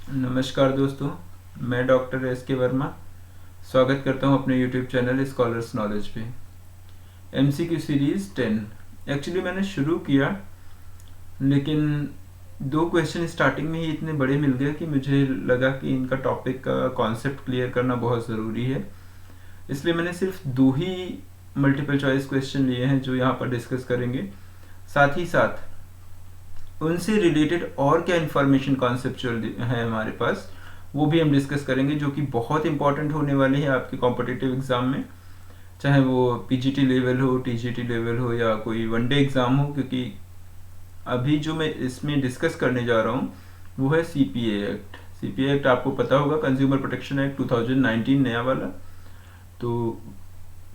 नमस्कार दोस्तों, मैं डॉक्टर एस के वर्मा स्वागत करता हूं अपने यूट्यूब चैनल स्कॉलर्स नॉलेज पे। एमसीक्यू सीरीज़ 10 एक्चुअली मैंने शुरू किया, लेकिन 2 क्वेश्चन स्टार्टिंग में ही इतने बड़े मिल गए कि मुझे लगा कि इनका टॉपिक का कॉन्सेप्ट क्लियर करना बहुत ज़रूरी है। इसलिए मैंने सिर्फ 2 ही मल्टीपल चॉइस क्वेश्चन लिए हैं जो यहाँ पर डिस्कस करेंगे। साथ ही साथ उनसे रिलेटेड और क्या इन्फॉर्मेशन कॉन्सेप्चुअल है हमारे पास, वो भी हम डिस्कस करेंगे, जो कि बहुत इंपॉर्टेंट होने वाले हैं आपके कॉम्पिटिटिव एग्ज़ाम में, चाहे वो पीजीटी लेवल हो, टीजीटी लेवल हो या कोई वनडे एग्ज़ाम हो। क्योंकि अभी जो मैं इसमें डिस्कस करने जा रहा हूँ वो है सीपीए एक्ट। सीपीए एक्ट आपको पता होगा, कंज्यूमर प्रोटेक्शन एक्ट 2019 नया वाला। तो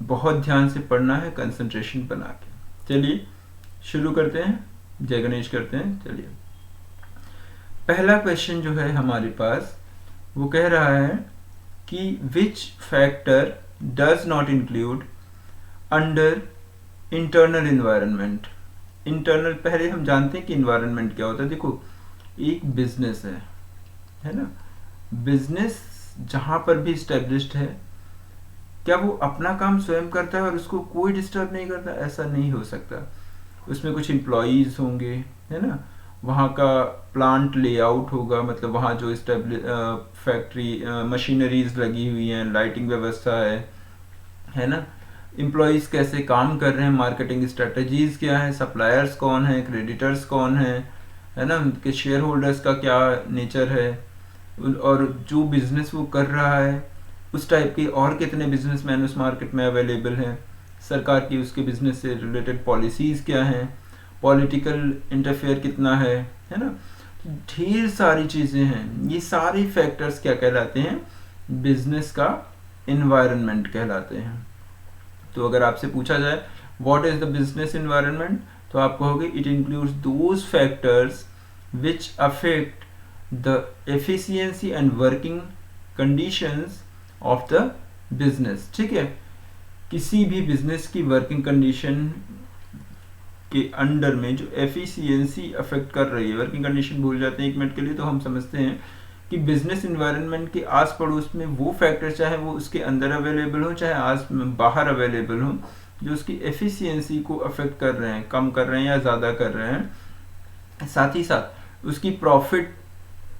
बहुत ध्यान से पढ़ना है, कंसंट्रेशन बना के। चलिए शुरू करते हैं, जय गणेश करते हैं। चलिए, पहला क्वेश्चन जो है हमारे पास वो कह रहा है कि which factor does not include under internal environment. Internal, पहले हम जानते हैं कि इन्वायरमेंट क्या होता है। देखो, एक बिजनेस है ना। बिजनेस जहां पर भी स्टेब्लिश्ड है, क्या वो अपना काम स्वयं करता है और उसको कोई डिस्टर्ब नहीं करता? ऐसा नहीं हो सकता। उसमें कुछ एम्प्लॉयज़ होंगे, है ना। वहाँ का प्लांट लेआउट होगा, मतलब वहाँ जो फैक्ट्री मशीनरीज लगी हुई हैं, लाइटिंग व्यवस्था है ना। एम्प्लॉयज़ कैसे काम कर रहे हैं, मार्केटिंग स्ट्रेटजीज क्या है, सप्लायर्स कौन है, क्रेडिटर्स कौन है ना, उनके शेयर होल्डर्स का क्या नेचर है, और जो बिजनेस वो कर रहा है उस टाइप के और कितने बिजनेसमैन उस मार्केट में अवेलेबल हैं, सरकार की उसके बिजनेस से रिलेटेड पॉलिसीज़ क्या हैं, पॉलिटिकल इंटरफेयर कितना है ना। ढेर सारी चीज़ें हैं। ये सारे फैक्टर्स क्या कहलाते हैं? बिजनेस का इन्वायरमेंट कहलाते हैं। तो अगर आपसे पूछा जाए what is the business environment, तो आप कहोगे it includes those factors which affect the efficiency and working conditions of the business. ठीक है, किसी भी बिजनेस की वर्किंग कंडीशन के अंडर में जो एफिशिएंसी अफेक्ट कर रही है, वर्किंग कंडीशन भूल जाते हैं एक मिनट के लिए, तो हम समझते हैं कि बिजनेस इन्वायरमेंट के आस पड़ोस में वो फैक्टर, चाहे वो उसके अंदर अवेलेबल हो चाहे आस बाहर अवेलेबल हो, जो उसकी एफिशिएंसी को अफेक्ट कर रहे हैं, कम कर रहे हैं या ज़्यादा कर रहे हैं। साथ ही साथ उसकी प्रॉफिट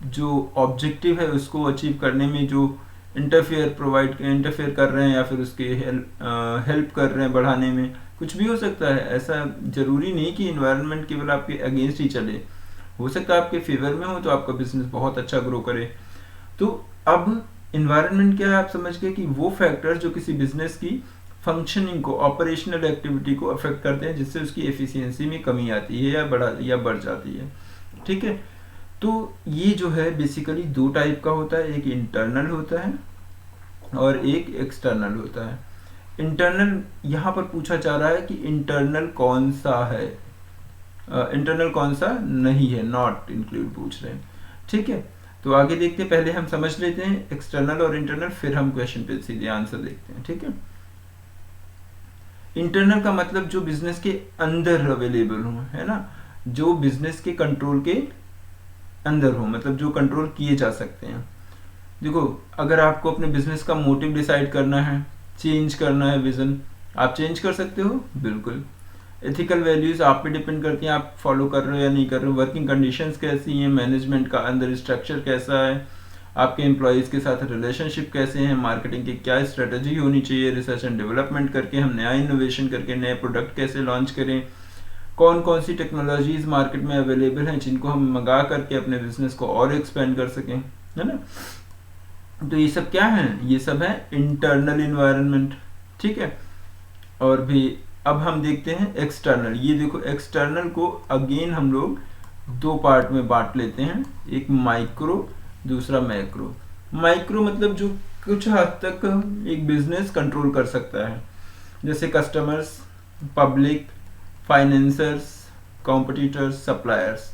जो ऑब्जेक्टिव है उसको अचीव करने में जो इंटरफेयर कर रहे हैं, या फिर उसके हेल्प कर रहे हैं बढ़ाने में, कुछ भी हो सकता है। ऐसा जरूरी नहीं कि इन्वायरमेंट केवल आपके अगेंस्ट ही चले, हो सकता है आपके फेवर में हो तो आपका बिजनेस बहुत अच्छा ग्रो करे। तो अब इन्वायरमेंट क्या है, आप समझ गए कि वो फैक्टर्स जो किसी बिजनेस की फंक्शनिंग को, ऑपरेशनल एक्टिविटी को अफेक्ट करते हैं, जिससे उसकी एफिशिएंसी में कमी आती है या बढ़ जाती है। ठीक है, तो ये जो है बेसिकली 2 टाइप का होता है, एक इंटरनल होता है और एक एक्सटर्नल होता है। इंटरनल यहाँ पर पूछा जा रहा है कि इंटरनल कौन सा है, इंटरनल कौन सा नहीं है, नॉट इंक्लूड पूछ रहे हैं। ठीक है, तो आगे देखते हैं, पहले हम समझ लेते हैं एक्सटर्नल और इंटरनल, फिर हम क्वेश्चन पे सीधे आंसर देखते हैं। ठीक है, इंटरनल का मतलब जो बिजनेस के अंदर अवेलेबल हो, है ना, जो बिजनेस के कंट्रोल के अंदर हो, मतलब जो कंट्रोल किए जा सकते हैं। देखो, अगर आपको अपने बिजनेस का मोटिव डिसाइड करना है, चेंज करना है विजन, आप चेंज कर सकते हो, बिल्कुल। एथिकल वैल्यूज आप पे डिपेंड करती हैं, आप फॉलो कर रहे हो या नहीं कर रहे हो। वर्किंग कंडीशंस कैसी हैं, मैनेजमेंट का अंदर स्ट्रक्चर कैसा है, आपके एम्प्लॉयज़ के साथ रिलेशनशिप कैसे हैं, मार्केटिंग की क्या स्ट्रेटजी होनी चाहिए, रिसर्च एंड डेवलपमेंट करके हम नया इनोवेशन करके नए प्रोडक्ट कैसे लॉन्च करें, कौन कौन सी टेक्नोलॉजीज मार्केट में अवेलेबल हैं जिनको हम मंगा करके अपने बिजनेस को और एक्सपेंड कर सकें, है ना। तो ये सब क्या है, ये सब है इंटरनल इन्वायरमेंट। ठीक है, और भी अब हम देखते हैं एक्सटर्नल। ये देखो, एक्सटर्नल को अगेन हम लोग 2 पार्ट में बांट लेते हैं, एक माइक्रो, दूसरा मैक्रो। माइक्रो मतलब जो कुछ हद तक एक बिजनेस कंट्रोल कर सकता है, जैसे customers, public, financiers, competitors, suppliers.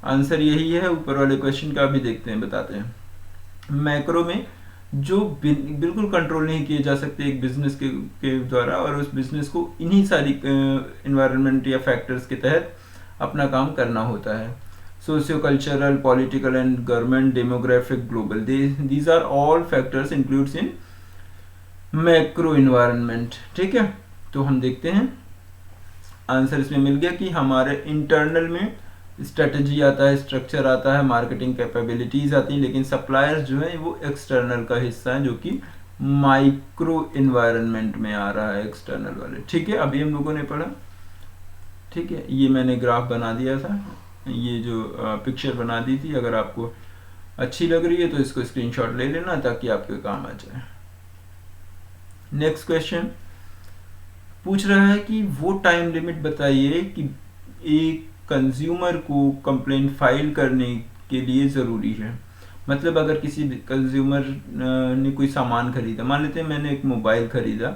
Answer यही है, ऊपर वाले क्वेश्चन का भी देखते हैं, बताते हैं। मैक्रो में जो बिल्कुल कंट्रोल नहीं किए जा सकते एक बिजनेस के द्वारा, और उस बिजनेस को इन्हीं सारी इन्वायरमेंट या फैक्टर्स के तहत अपना काम करना होता है। socio cultural, political and government, demographic, global. These are all factors includes in macro environment. ठीक है, तो हम देखते हैं आंसर इसमें मिल गया कि हमारे इंटरनल में स्ट्रेटजी आता है, स्ट्रक्चर आता है, मार्केटिंग कैपेबिलिटीज आती हैं, लेकिन सप्लायर्स जो है वो एक्सटर्नल का हिस्सा है, जो कि माइक्रो इन्वायरमेंट में आ रहा है, एक्सटर्नल वाले। ठीक है, अभी हम लोगों ने पढ़ा। ठीक है, ये मैंने ग्राफ बना दिया था, ये जो पिक्चर बना दी थी, अगर आपको अच्छी लग रही है तो इसको स्क्रीनशॉट ले लेना ताकि आपके काम आ जाए। नेक्स्ट क्वेश्चन पूछ रहा है कि वो टाइम लिमिट बताइए कि एक कंज्यूमर को कंप्लेंट फाइल करने के लिए ज़रूरी है। मतलब अगर किसी कंज्यूमर ने कोई सामान खरीदा, मान लेते हैं मैंने एक मोबाइल खरीदा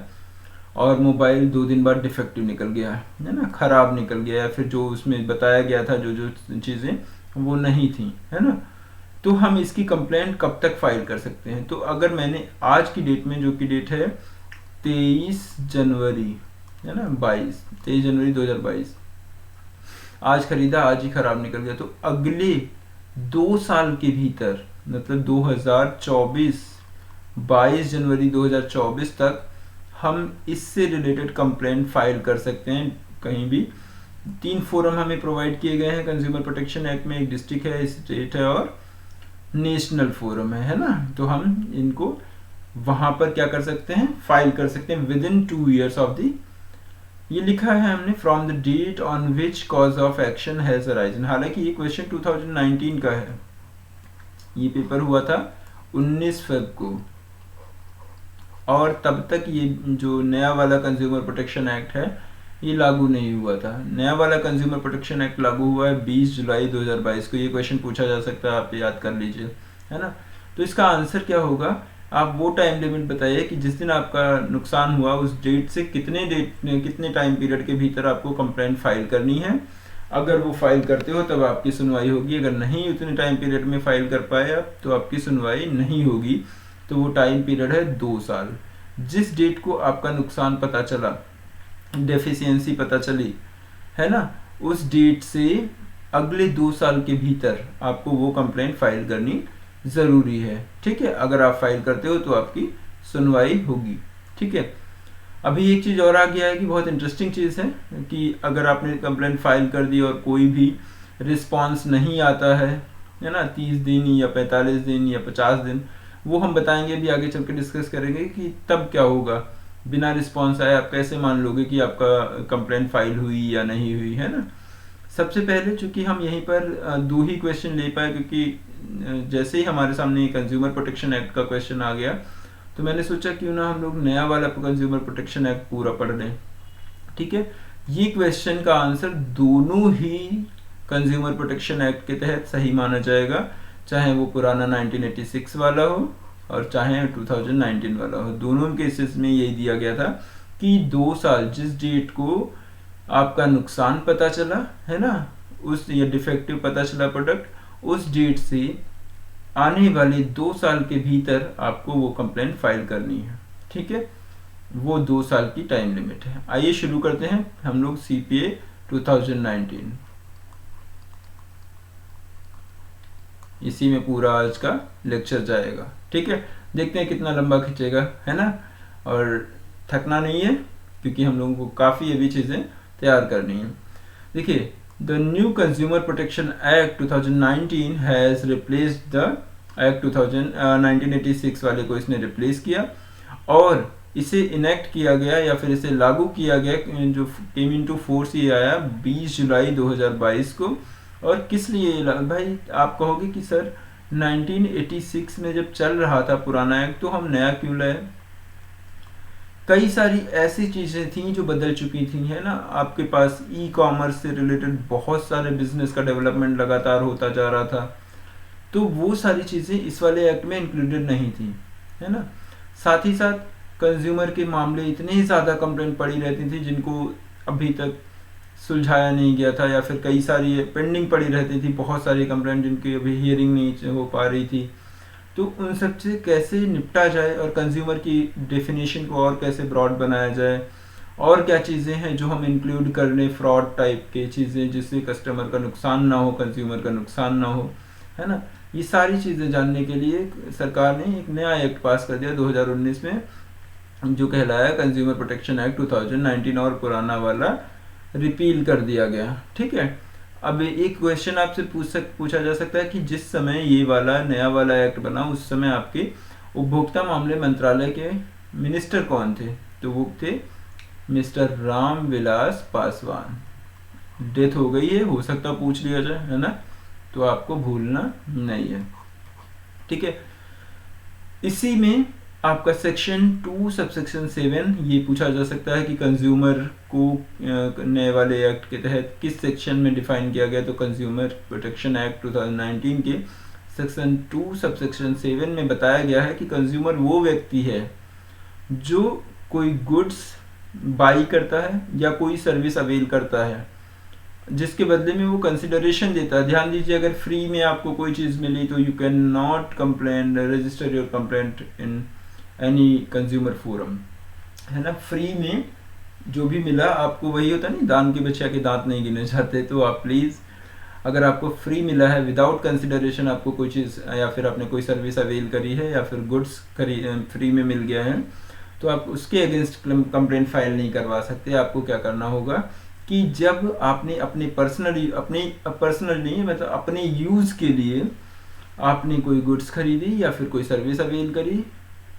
और मोबाइल 2 दिन बाद डिफेक्टिव निकल गया है ना, ख़राब निकल गया, या फिर जो उसमें बताया गया था जो जो चीज़ें वो नहीं थी, है ना, तो हम इसकी कंप्लेंट कब तक फाइल कर सकते हैं। तो अगर मैंने आज की डेट में, जो कि डेट है 23 जनवरी है ना, 23 जनवरी 2022, आज खरीदा, आज ही खराब निकल गया, तो अगले 2 साल के भीतर, मतलब 2024 22 जनवरी 2024 तक हम इससे रिलेटेड कंप्लेंट फाइल कर सकते हैं कहीं भी। 3 फोरम हमें प्रोवाइड किए गए हैं कंज्यूमर प्रोटेक्शन एक्ट में, एक डिस्ट्रिक्ट है, स्टेट है और नेशनल फोरम है ना, तो हम इनको वहां पर क्या कर सकते हैं, फाइल कर सकते हैं within 2 years of the, ये लिखा है हमने, from the date on which cause of action has arisen. हालांकि ये क्वेश्चन 2019 का है, ये पेपर हुआ था 19 फरवरी को, और तब तक ये जो नया वाला कंज्यूमर प्रोटेक्शन एक्ट है ये लागू नहीं हुआ था। नया वाला कंज्यूमर प्रोटेक्शन एक्ट लागू हुआ है 20 जुलाई 2022 को। ये क्वेश्चन पूछा जा सकता है, आप याद कर लीजिए, है ना। तो इसका आंसर क्या होगा, आप वो टाइम लिमिट बताइए कि जिस दिन आपका नुकसान हुआ उस डेट से कितने टाइम पीरियड के भीतर आपको कंप्लेंट फाइल करनी है। अगर वो फाइल करते हो तब आपकी सुनवाई होगी, अगर नहीं उतने टाइम पीरियड में फाइल कर पाए आप तो आपकी सुनवाई नहीं होगी। तो वो टाइम पीरियड है 2 साल। जिस डेट को आपका नुकसान पता चला, डेफिशिएंसी पता चली, है ना, उस डेट से अगले 2 साल के भीतर आपको वो कंप्लेंट फाइल करनी ज़रूरी है। ठीक है, अगर आप फाइल करते हो तो आपकी सुनवाई होगी। ठीक है, अभी एक चीज़ और आ गया है कि बहुत इंटरेस्टिंग चीज़ है कि अगर आपने कंप्लेंट फाइल कर दी और कोई भी रिस्पांस नहीं आता है ना, 30 दिन या 45 दिन या 50 दिन, वो हम बताएंगे भी, आगे चल के डिस्कस करेंगे कि तब क्या होगा। बिना रिस्पांस आए आप कैसे मान लोगे कि आपका कंप्लेंट फाइल हुई या नहीं हुई, है ना। सबसे पहले चूंकि हम यहीं पर 2 ही क्वेश्चन ले पाए, क्योंकि जैसे ही हमारे सामने कंज्यूमर प्रोटेक्शन एक्ट का क्वेश्चन आ गया तो मैंने सोचा क्यों ना हम लोग नया वाला कंज्यूमर प्रोटेक्शन एक्ट पूरा पढ़ लें। ठीक है, ये क्वेश्चन का आंसर दोनों ही कंज्यूमर प्रोटेक्शन एक्ट के तहत सही माना जाएगा, चाहे वो पुराना 1986 वाला हो और चाहे 2019 वाला हो। दोनों केसेस में यही दिया गया था कि 2 साल, जिस डेट को आपका नुकसान पता चला, है ना, उस या डिफेक्टिव पता चला प्रोडक्ट, उस डेट से आने वाले 2 साल के भीतर आपको वो कंप्लेंट फाइल करनी है। ठीक है, वो 2 साल की टाइम लिमिट है। आइए शुरू करते हैं हम लोग CPA 2019। इसी में पूरा आज का लेक्चर जाएगा। ठीक है, देखते हैं कितना लंबा खींचेगा, है ना, और थकना नहीं है क्योंकि हम लोगों को काफ़ी अभी चीज़ें तैयार करनी है। देखिए, the new consumer protection act 2019 has replaced the act 1986 वाले को इसने रिप्लेस किया और इसे इनेक्ट किया गया या फिर इसे लागू किया गया, जो केम इनटू फोर्स ये आया 20 जुलाई 2022 को। और किस लिए भाई, आप कहोगे कि सर 1986 में जब चल रहा था पुराना एक्ट तो हम नया क्यों लाए। कई सारी ऐसी चीज़ें थी जो बदल चुकी थी, है ना। आपके पास ई-कॉमर्स से रिलेटेड बहुत सारे बिजनेस का डेवलपमेंट लगातार होता जा रहा था, तो वो सारी चीज़ें इस वाले एक्ट में इंक्लूडेड नहीं थी, है ना। साथ ही साथ कंज्यूमर के मामले इतने ही ज़्यादा कंप्लेंट पड़ी रहती थी जिनको अभी तक सुलझाया नहीं गया था, या फिर कई सारी पेंडिंग पड़ी रहती थी, बहुत सारी कंप्लेंट जिनकी अभी हियरिंग नहीं हो पा रही थी। तो उन सबसे कैसे निपटा जाए और कंज्यूमर की डेफिनेशन को और कैसे ब्रॉड बनाया जाए और क्या चीज़ें हैं जो हम इंक्लूड कर लें, फ्रॉड टाइप के चीज़ें जिससे कस्टमर का नुकसान ना हो, कंज्यूमर का नुकसान ना हो, है ना। ये सारी चीज़ें जानने के लिए सरकार ने एक नया एक्ट पास कर दिया 2019 में, जो कहलाया कंज्यूमर प्रोटेक्शन एक्ट 2019, और पुराना वाला रिपील कर दिया गया। ठीक है। अब एक क्वेश्चन आपसे पूछा जा सकता है कि जिस समय ये वाला नया वाला एक्ट बना उस समय आपके उपभोक्ता मामले मंत्रालय के मिनिस्टर कौन थे? तो वो थे मिस्टर राम विलास पासवान। डेथ हो गई है, हो सकता पूछ लिया जाए, है ना, तो आपको भूलना नहीं है। ठीक है। इसी में आपका सेक्शन 2 सबसेक्शन 7 ये पूछा जा सकता है कि कंज्यूमर को नए वाले एक्ट के तहत किस सेक्शन में डिफाइन किया गया। तो कंज्यूमर प्रोटेक्शन एक्ट 2019 के सेक्शन 2 सबसेक्शन 7 में बताया गया है कि कंज्यूमर वो व्यक्ति है जो कोई गुड्स बाई करता है या कोई सर्विस अवेल करता है जिसके बदले में वो कंसिडरेशन देता है। ध्यान दीजिए, अगर फ्री में आपको कोई चीज़ मिली तो you can not complain, register your complaint in any consumer forum, है ना। फ्री में जो भी मिला आपको, वही होता नहीं, दान के बच्चा के दांत नहीं गिने जाते। तो आप प्लीज़, अगर आपको फ्री मिला है विदाउट कंसिडरेशन, आपको कोई चीज़ या फिर आपने कोई सर्विस अवेल करी है या फिर गुड्स फ्री में मिल गया है, तो आप उसके अगेंस्ट कंप्लेंट फाइल नहीं करवा सकते। आपको क्या करना होगा कि जब आपने अपने पर्सनल नहीं, मतलब अपने यूज़ के लिए आपने कोई गुड्स खरीदी या फिर कोई सर्विस अवेल करी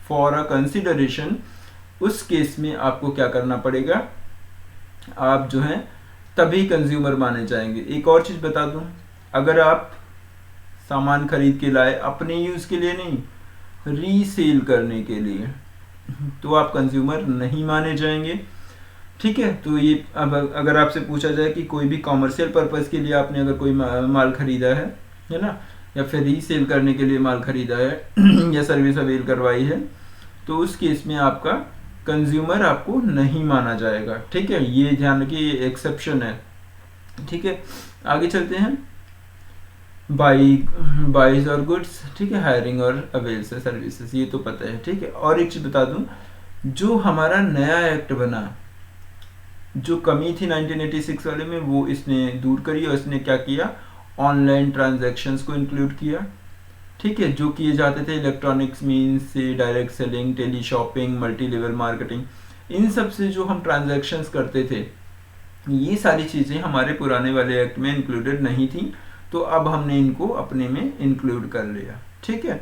फॉर अ कंसिडरेशन, उस केस में आपको क्या करना पड़ेगा, आप जो है तभी कंज्यूमर माने जाएंगे। एक और चीज़ बता दूं, अगर आप सामान खरीद के लाए अपने यूज़ के लिए नहीं, रीसेल करने के लिए, तो आप कंज्यूमर नहीं माने जाएंगे। ठीक है। तो ये अब अगर आपसे पूछा जाए कि कोई भी कॉमर्शियल पर्पस के लिए आपने अगर कोई माल खरीदा है ना, या फिर रीसेल करने के लिए माल खरीदा है या सर्विस अवेल करवाई है, तो उस केस में आपका कंज्यूमर आपको नहीं माना जाएगा। ठीक है, ये ध्यान रखिए, ये एक्सेप्शन है। ठीक है, आगे चलते हैं। बाइज और गुड्स, ठीक है, हायरिंग और अवेल से सर्विसेज, ये तो पता है। ठीक है, और एक चीज बता दूं, जो हमारा नया एक्ट बना, जो कमी थी 1986 वाले में, वो इसने दूर करी और इसने क्या किया, ऑनलाइन ट्रांजैक्शंस को इंक्लूड किया। ठीक है, जो किए जाते थे इलेक्ट्रॉनिक्स मीन्स से, direct selling, teleshopping, multi level marketing, इन सब से जो हम ट्रांजैक्शंस करते थे, ये सारी चीज़ें हमारे पुराने वाले एक्ट में इंक्लूडेड नहीं थी, तो अब हमने इनको अपने में इंक्लूड कर लिया। ठीक है,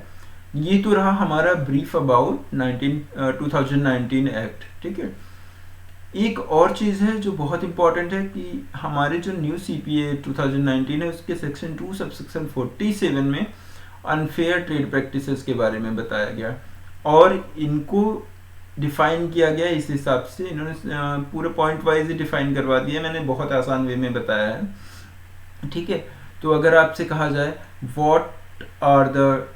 ये तो रहा हमारा ब्रीफ अबाउट 2019 एक्ट। ठीक है, एक और चीज़ है जो बहुत इंपॉर्टेंट है कि हमारे जो न्यू CPA 2019 है, उसके सेक्शन 2 सबसेक्शन 47 में अनफेयर ट्रेड प्रैक्टिसेस के बारे में बताया गया और इनको डिफाइन किया गया। इस हिसाब से इन्होंने पूरे पॉइंट वाइज ही डिफाइन करवा दिया, मैंने बहुत आसान वे में बताया है। ठीक है, तो अगर आपसे कहा जाए व्हाट आर द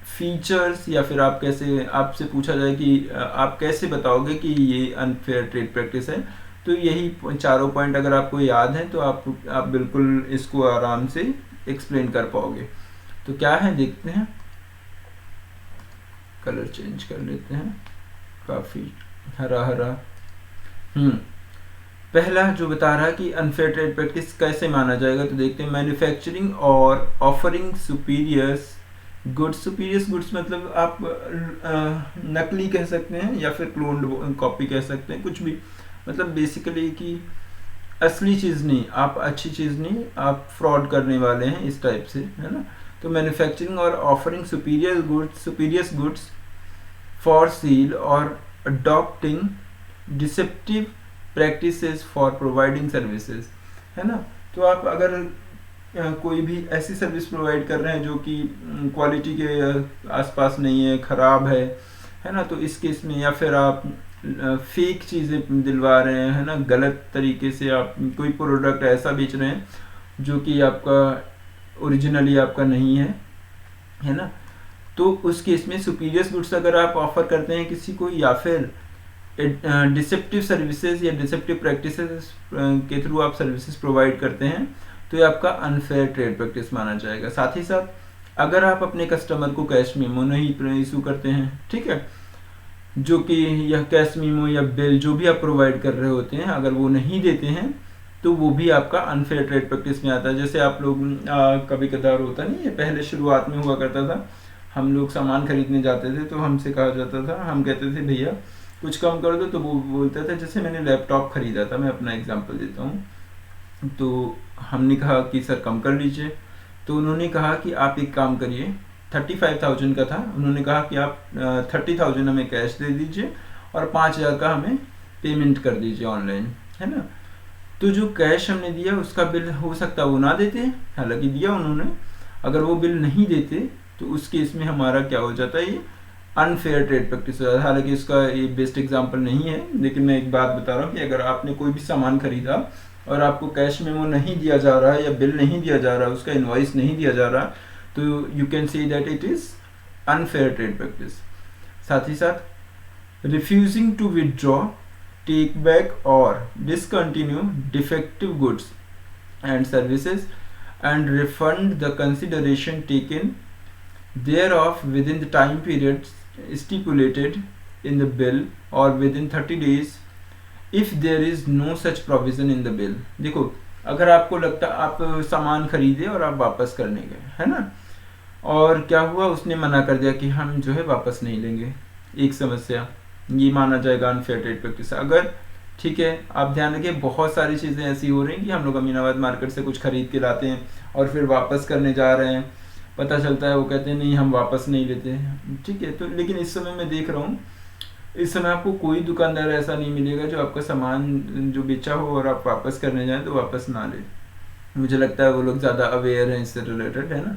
फीचर्स, या फिर आपसे पूछा जाए कि आप कैसे बताओगे कि ये अनफेयर ट्रेड प्रैक्टिस है, तो यही चारों पॉइंट अगर आपको याद है तो आप बिल्कुल इसको आराम से एक्सप्लेन कर पाओगे। तो क्या है देखते हैं, कलर चेंज कर लेते हैं, काफी हरा हरा। पहला जो बता रहा है कि अनफेयर ट्रेड प्रैक्टिस कैसे माना जाएगा, तो देखते हैं। मैन्युफैक्चरिंग और ऑफरिंग सुपीरियर्स गुड्स, सुपीरियस गुड्स मतलब आप नकली कह सकते हैं या फिर क्लोन्ड कॉपी कह सकते हैं, कुछ भी, मतलब बेसिकली कि असली चीज़ नहीं, आप अच्छी चीज़ नहीं, आप फ्रॉड करने वाले हैं, इस टाइप से, है ना। तो मैन्युफैक्चरिंग और ऑफरिंग सुपीरियस गुड्स फॉर सेल और adopting deceptive practices for providing services, है ना। तो आप अगर कोई भी ऐसी सर्विस प्रोवाइड कर रहे हैं जो कि क्वालिटी के आसपास नहीं है, ख़राब है ना, तो इस केस में, या फिर आप फेक चीज़ें दिलवा रहे हैं, है ना, गलत तरीके से आप कोई प्रोडक्ट ऐसा बेच रहे हैं जो कि आपका ओरिजिनली आपका नहीं है ना, तो उस केस में सुपीरियस गुड्स अगर आप ऑफर करते हैं किसी को, या फिर डिसेप्टिव सर्विसेज या डिसेप्टिव प्रैक्टिसेस के थ्रू आप सर्विसेज प्रोवाइड करते हैं, तो ये आपका अनफेयर ट्रेड प्रैक्टिस माना जाएगा। साथ ही साथ अगर आप अपने कस्टमर को कैश मेमो नहीं इशू करते हैं, ठीक है, जो कि यह कैश मीमो या बिल जो भी आप प्रोवाइड कर रहे होते हैं, अगर वो नहीं देते हैं तो वो भी आपका अनफेयर ट्रेड प्रैक्टिस में आता है। जैसे आप लोग कभी कदार होता नहीं है, पहले शुरुआत में हुआ करता था, हम लोग सामान खरीदने जाते थे तो हमसे कहा जाता था, हम कहते थे भैया कुछ कम कर दो, तो वो बोलता था, जैसे मैंने लैपटॉप खरीदा था, मैं अपना एग्जांपल देता हूँ, तो हमने कहा कि सर कम कर लीजिए, तो उन्होंने कहा कि आप एक काम करिए, 35,000 का था, उन्होंने कहा कि आप 30,000 हमें कैश दे दीजिए और 5,000 का हमें पेमेंट कर दीजिए ऑनलाइन, है ना। तो जो कैश हमने दिया उसका बिल हो सकता है वो ना देते, हालांकि दिया उन्होंने, अगर वो बिल नहीं देते तो उस केस में हमारा क्या हो जाता है, ये अनफेयर ट्रेड प्रैक्टिस हो जाता है। हालांकि इसका ये बेस्ट एग्जांपल नहीं है, लेकिन मैं एक बात बता रहा हूँ कि अगर आपने कोई भी सामान खरीदा और आपको कैश में वो नहीं दिया जा रहा है या बिल नहीं दिया जा रहा है, उसका इनवॉइस नहीं दिया जा रहा, तो you can say that it is unfair trade practice. साथ ही साथ refusing to withdraw, take back or discontinue defective goods and services and refund the consideration taken thereof within the time period stipulated in the bill or within 30 days if there is no such provision in the bill। देखो, अगर आपको लगता आप सामान खरीदे और आप वापस करने गए, है ना, और क्या हुआ, उसने मना कर दिया कि हम जो है वापस नहीं लेंगे, एक समस्या, ये माना जाएगा अनफेयर ट्रेड प्रैक्टिस। अगर ठीक है, आप ध्यान रखिए, बहुत सारी चीज़ें ऐसी हो रही हैं कि हम लोग अमीनाबाद मार्केट से कुछ खरीद के लाते हैं और फिर वापस करने जा रहे हैं, पता चलता है वो कहते हैं नहीं हम वापस नहीं लेते, ठीक है। तो लेकिन इस समय मैं देख रहा हूँ, इस समय आपको कोई दुकानदार ऐसा नहीं मिलेगा जो आपका सामान जो बेचा हो और आप वापस करने जाएं तो वापस ना ले। मुझे लगता है वो लोग ज़्यादा अवेयर हैं इससे रिलेटेड, है ना।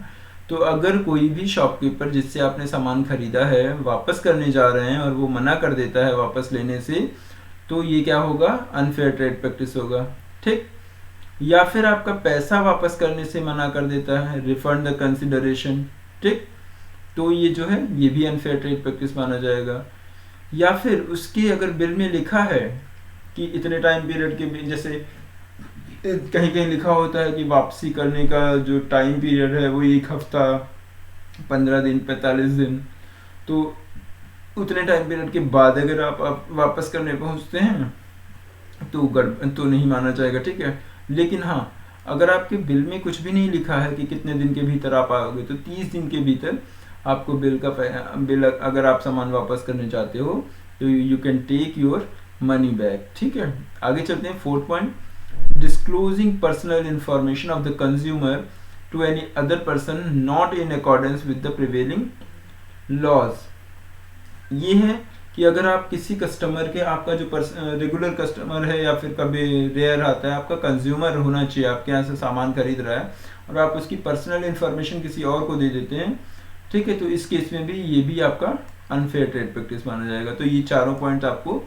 तो अगर कोई भी शॉपकीपर जिससे आपने सामान खरीदा है वापस करने जा रहे हैं और वो मना कर देता है वापस लेने से, तो ये क्या होगा, अनफेयर ट्रेड प्रैक्टिस होगा, ठीक। या फिर आपका पैसा वापस करने से मना कर देता है, रिफंड द कंसिडरेशन, ठीक, तो ये जो है ये भी अनफेयर ट्रेड प्रैक्टिस माना जाएगा। या फिर उसके अगर बिल में लिखा है कि इतने टाइम पीरियड के, जैसे कहीं कहीं लिखा होता है कि वापसी करने का जो टाइम पीरियड है वो 1 हफ्ता, 15 दिन, 45 दिन, तो उतने टाइम पीरियड के बाद अगर आप वापस करने पहुंचते हैं तो नहीं माना जाएगा, ठीक है। लेकिन हाँ, अगर आपके बिल में कुछ भी नहीं लिखा है कि कितने दिन के भीतर आप आओगे, तो 30 दिन के भीतर आपको बिल अगर आप सामान वापस करने चाहते हो तो you can take your money back, ठीक है। आगे चलते हैं, 4th point, disclosing personal information of the consumer to any other person not in accordance with the prevailing laws। ये है कि अगर आप किसी कस्टमर के, आपका जो रेगुलर कस्टमर है या फिर कभी रेयर आता है, आपका कंज्यूमर होना चाहिए, आपके यहाँ से सामान खरीद रहा है और आप उसकी पर्सनल इन्फॉर्मेशन किसी और को दे देते हैं, ठीक है, तो इस केस में भी ये भी आपका अनफेयर ट्रेड प्रैक्टिस माना जाएगा। तो ये चारों पॉइंट आपको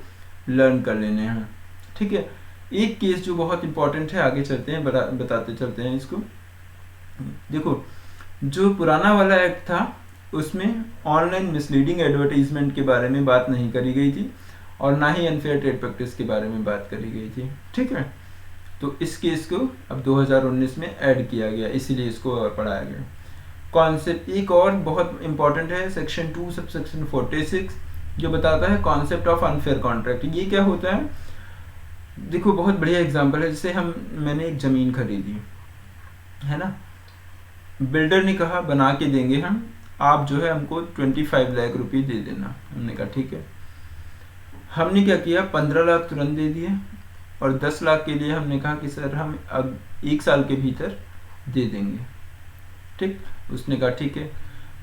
लर्न कर लेने हैं, ठीक है। एक केस जो बहुत इंपॉर्टेंट है, आगे चलते हैं, बताते चलते हैं इसको। देखो, जो पुराना वाला एक्ट था उसमें ऑनलाइन मिसलीडिंग एडवर्टाइजमेंट के बारे में बात नहीं करी गई थी और ना ही अनफेयर ट्रेड प्रैक्टिस के बारे में बात करी गई थी, ठीक है। तो इस केस को अब 2019 में ऐड किया गया, इसीलिए इसको और पढ़ाया गया। कॉन्सेप्ट एक और बहुत इंपॉर्टेंट है, सेक्शन 2 सबसेक्शन 46, जो बताता है कॉन्सेप्ट ऑफ अनफेयर कॉन्ट्रैक्ट। ये क्या होता है, देखो बहुत बढ़िया एग्जांपल है, जैसे मैंने एक ज़मीन खरीदी है ना, बिल्डर ने कहा बना के देंगे हम, आप जो है हमको 25 लाख रुपये दे देना। हमने कहा ठीक है। हमने क्या किया, 15 लाख तुरंत दे दिए और 10 लाख के लिए हमने कहा कि सर हम अब 1 साल के भीतर दे देंगे, ठीक। उसने कहा ठीक है।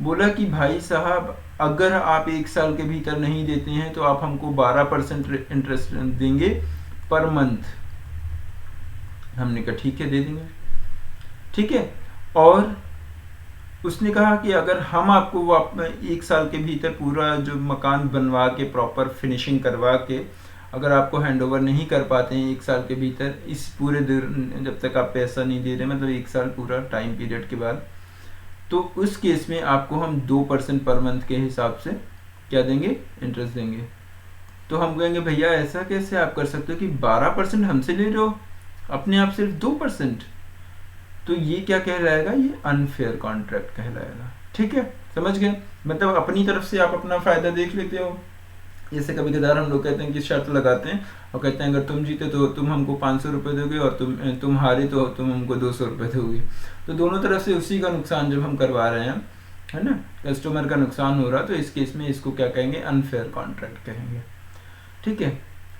बोला कि भाई साहब अगर आप 1 साल के भीतर नहीं देते हैं तो आप हमको 12% इंटरेस्ट देंगे पर मंथ। हमने कहा ठीक है, दे देंगे, ठीक है। और उसने कहा कि अगर हम आपको 1 साल के भीतर पूरा जो मकान बनवा के प्रॉपर फिनिशिंग करवा के अगर आपको हैंडओवर नहीं कर पाते हैं 1 साल के भीतर, इस पूरे जब तक आप पैसा नहीं दे रहे, मतलब 1 साल पूरा टाइम पीरियड के बाद, तो उस केस में आपको हम 2% पर मंथ के हिसाब से क्या देंगे, इंटरेस्ट देंगे। तो हम कहेंगे भैया ऐसा कैसे आप कर सकते हो कि 12% हमसे ले रहे हो, अपने आप सिर्फ 2%, तो ये क्या कहलाएगा, ये अनफेयर कॉन्ट्रैक्ट कहलाएगा, ठीक है। समझ गए, मतलब अपनी तरफ से आप अपना फायदा देख लेते हो, जैसे कभी कदार हम लोग कहते हैं कि शर्त लगाते हैं और कहते हैं अगर तुम जीते तो तुम हमको 500 रुपये दोगे और तुम हारे तो तुम हमको 200 रुपये दोगे। तो दोनों तरफ से उसी का नुकसान जब हम करवा रहे हैं, है ना, कस्टमर का नुकसान हो रहा, तो इस केस में इसको क्या कहेंगे, अनफेयर कॉन्ट्रैक्ट कहेंगे। ठीक है।